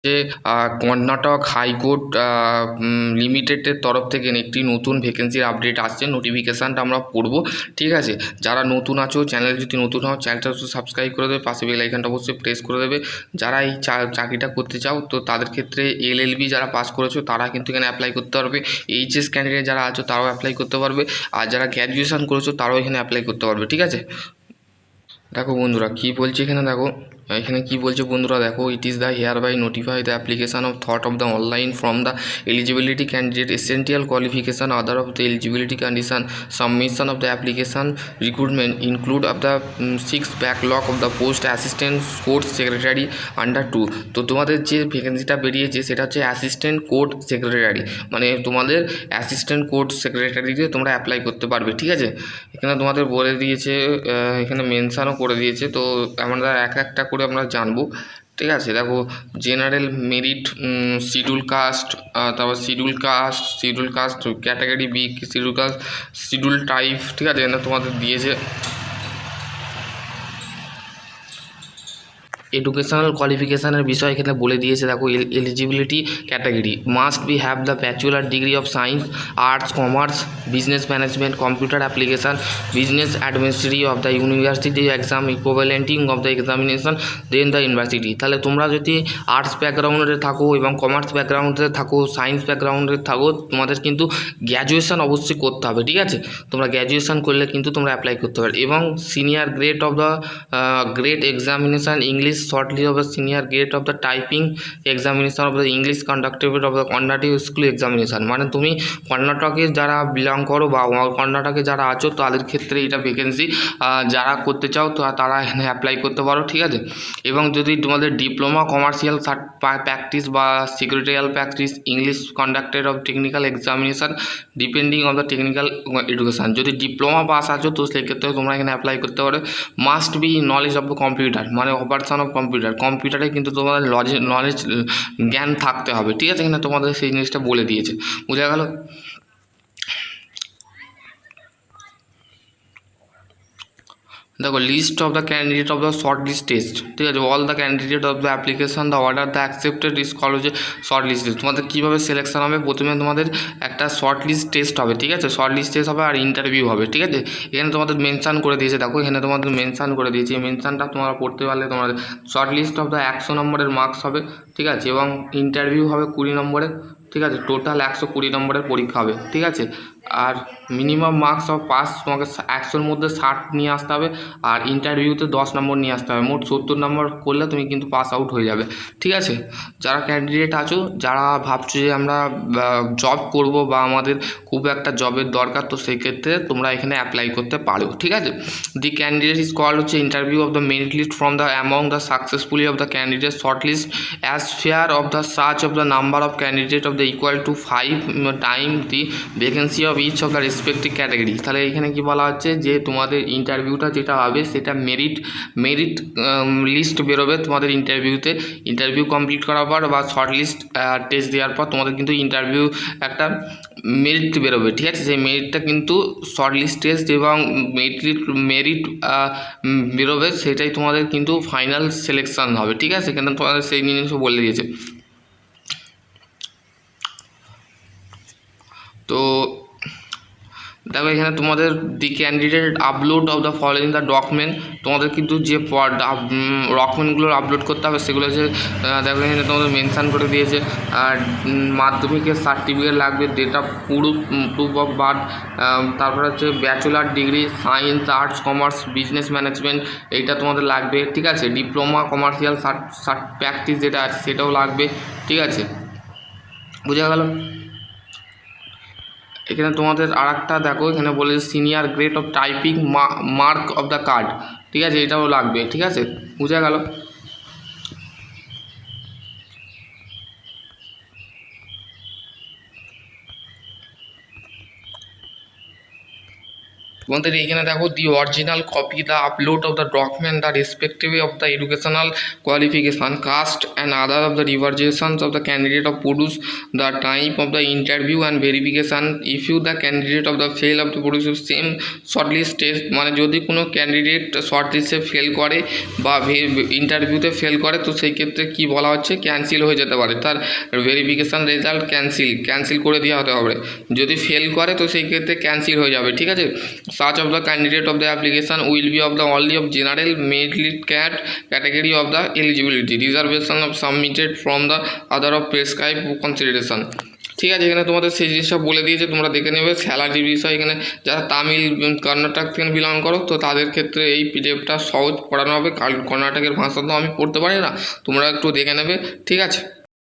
যে কর্ণাটক হাইকোর্ট লিমিটেডের তরফ থেকে একটি নতুন ভ্যাকেন্সির আপডেট আসছে। নোটিফিকেশানটা আমরা পড়ব, ঠিক আছে। যারা নতুন আছো, চ্যানেল যদি নতুন হও চ্যানেলটা সাবস্ক্রাইব করে দেবে, পাশে বেল আইকনটা অবশ্যই প্রেস করে দেবে। যারা এই চাকরিটা করতে চাও তো তাদের ক্ষেত্রে এলএলবি যারা পাস করেছো তারা কিন্তু এখানে অ্যাপ্লাই করতে পারবে। এইচএস ক্যান্ডিডেট যারা আছো তারাও অ্যাপ্লাই করতে পারবে, আর যারা গ্র্যাজুয়েশন করেছো তারাও এখানে অ্যাপ্লাই করতে পারবে, ঠিক আছে। দেখো বন্ধুরা কী বলছে এখানে, দেখো এখানে কী বলছে বন্ধুরা, দেখো it is the hereby notify the application of thought of the online from the eligibility candidate essential qualification other of the eligibility condition submission of the application recruitment include of the 6 backlog of the post assistant court secretary under 2। তো তোমাদের যে ভ্যাকেন্সিটা বেরিয়েছে সেটা হচ্ছে assistant court secretary, মানে তোমাদের assistant court সেক্রেটারিতে তোমরা apply করতে পারবে, ঠিক আছে। এখানে তোমাদের বলে দিয়েছে, এখানে মেনশানও করে দিয়েছে, তো আমরা একটা করে আমরা জানবো, ঠিক আছে। দেখো জেনারেল মেরিট, শিডিউল কাস্ট, তারপর schedule caste category B, schedule caste, schedule type, ঠিক আছে, এখানে তোমাদের দিয়েছে। এডুকেশনাল কোয়ালিফিকেশানের বিষয় এখানে বলে দিয়েছে। দেখো eligibility category must be have the bachelor degree of science, arts, commerce, business management, computer application, business administrative of the university exam equivalenting of the examination then the university. তাহলে তোমরা যদি আর্টস ব্যাকগ্রাউন্ডে থাকো এবং কমার্স ব্যাকগ্রাউন্ডে থাকো, science ব্যাকগ্রাউন্ডে থাকো, তোমাদের কিন্তু গ্র্যাজুয়েশন অবশ্যই করতে হবে, ঠিক আছে। তোমরা গ্র্যাজুয়েশন করলে কিন্তু তোমরা অ্যাপ্লাই করতে পারবে। এবং senior grade of the grade examination English shortly of the senior grade of the typing examination of the English conducted of the Karnataka school examination. মানে তুমি কর্ণাটকে যারা বিলং করো বা কর্ণাটকে যারা আছো তাদের ক্ষেত্রে এটা ভ্যাকেন্সি, যারা করতে চাও তো তারা এখানে অ্যাপ্লাই করতে পারো, ঠিক আছে। এবং যদি তোমাদের ডিপ্লোমা কমার্শিয়াল প্র্যাকটিস বা secretarial practice English conducted of technical examination depending on the technical education, যদি ডিপ্লোমা পাস আছো তো সেক্ষেত্রে তোমরা এখানে অ্যাপ্লাই করতে পারো। Must be knowledge of the computer, মানে অপারেশন অফ কম্পিউটারে কিন্তু তোমাদের নলেজ জ্ঞান থাকতে হবে, ঠিক আছে। এখানে তোমাদের সেই জিনিসটা বলে দিয়েছে, বোঝা গেল। দেখো list of the candidate of the short list test, ঠিক আছে। All the candidate of the application the order the accepted is কলেজে শর্ট লিস্ট। তোমাদের কীভাবে সিলেকশন হবে, প্রথমে তোমাদের একটা শর্ট লিস্ট টেস্ট হবে, ঠিক আছে। শর্ট লিস্ট টেস্ট হবে আর ইন্টারভিউ হবে, ঠিক আছে। এখানে তোমাদের মেনশান করে দিয়েছে, দেখো এখানে তোমাদের মেনশান করে দিয়েছে। এই মেনশানটা তোমরা পড়তে পারলে তোমাদের শর্ট লিস্ট অফ দ্য 100 নম্বরের মার্কস হবে, ঠিক আছে। এবং ইন্টারভিউ হবে 20 নম্বরের, ঠিক আছে। টোটাল 120 নম্বরের পরীক্ষা হবে, ঠিক আছে। আর মিনিমাম মার্কস অফ পাস তোমাকে 100-র মধ্যে 60 নিয়ে আসতে হবে, আর ইন্টারভিউতে 10 নম্বর নিয়ে আসতে হবে। মোট 70 নম্বর করলে তুমি কিন্তু পাস আউট হয়ে যাবে, ঠিক আছে। যারা ক্যান্ডিডেট আছো, যারা ভাবছো যে আমরা জব করব বা আমাদের খুব একটা জবের দরকার, তো সেই ক্ষেত্রে তোমরা এখানে অ্যাপ্লাই করতে পারো, ঠিক আছে। দি ক্যান্ডিডেট ইজ কল্ড হচ্ছে interview of the merit list from the among the successfully of the candidate short list as fair of the search of the number of candidate of the equal to 5 time the vacancy of each of the respective category. তাহলে এখানে কি বলা হচ্ছে যে তোমাদের ইন্টারভিউটা যেটা হবে সেটা মেরিট লিস্ট বেরোবে তোমাদের ইন্টারভিউতে। ইন্টারভিউ কমপ্লিট করার পর বা শর্ট লিস্ট টেস্ট দেওয়ার পর তোমাদের কিন্তু ইন্টারভিউ একটা মেরিট বেরোবে, ঠিক আছে। সেই মেরিটটা কিন্তু শর্ট লিস্ট টেস্ট এবং মেরিট বেরোবে, সেটাই তোমাদের কিন্তু ফাইনাল সিলেকশন হবে, ঠিক আছে। কিন্তু তোমাদের সেই জিনিসও বলে দিয়েছে। তো দেখো এখানে তোমাদের the candidate upload of the following the document, তোমাদের কিন্তু যে ডকুমেন্টগুলো আপলোড করতে হবে সেগুলো হচ্ছে, দেখো এখানে তোমাদের মেনশান করে দিয়েছে। আর মাধ্যমিকের সার্টিফিকেট লাগবে, date of proof of birth, তারপরে হচ্ছে bachelor degree science, arts, commerce, business management, এইটা তোমাদের লাগবে, ঠিক আছে। ডিপ্লোমা কমার্শিয়াল প্র্যাকটিস যেটা আছে সেটাও লাগবে, ঠিক আছে, বোঝা গেল। এখানে তোমাদের আর একটা দেখো এখানে বলে senior grade of typing mark of the card, ঠিক আছে, এটাও লাগবে, ঠিক আছে, বোঝা গেল। তোমাদের এইখানে দেখো the original copy the upload of the document the respective of the educational qualification caste and other of the reservations of the candidate of produce the type of the interview and verification if you the candidate of the fail of the produce same shortlist test, মানে যদি কোনো candidate শর্টলিস্টে fail করে বা ইন্টারভিউতে fail করে তো সেই ক্ষেত্রে কী বলা হচ্ছে, ক্যান্সেল হয়ে যেতে পারে, তার ভেরিফিকেশান রেজাল্ট ক্যান্সেল করে দেওয়া হতে হবে। যদি ফেল করে তো সেই ক্ষেত্রে ক্যান্সেল হয়ে যাবে, ঠিক আছে। Search of the candidate of the application will be of the only of general merit category of the eligibility reservation of submitted from the other of prescribe consideration. ঠিক আছে, এখানে তোমাদের সেই জিনিসটা বলে দিয়েছে, তোমরা দেখে নেবে। স্যালারির বিষয় এখানে যারা তামিল কর্ণাটক থেকে বিলং করো তো তাদের ক্ষেত্রে এই পিডিএফটা সহজ পড়ানো হবে, কারণ কর্ণাটকের ভাষা তো আমি পড়তে পারি না, তোমরা একটু দেখে নেবে, ঠিক আছে।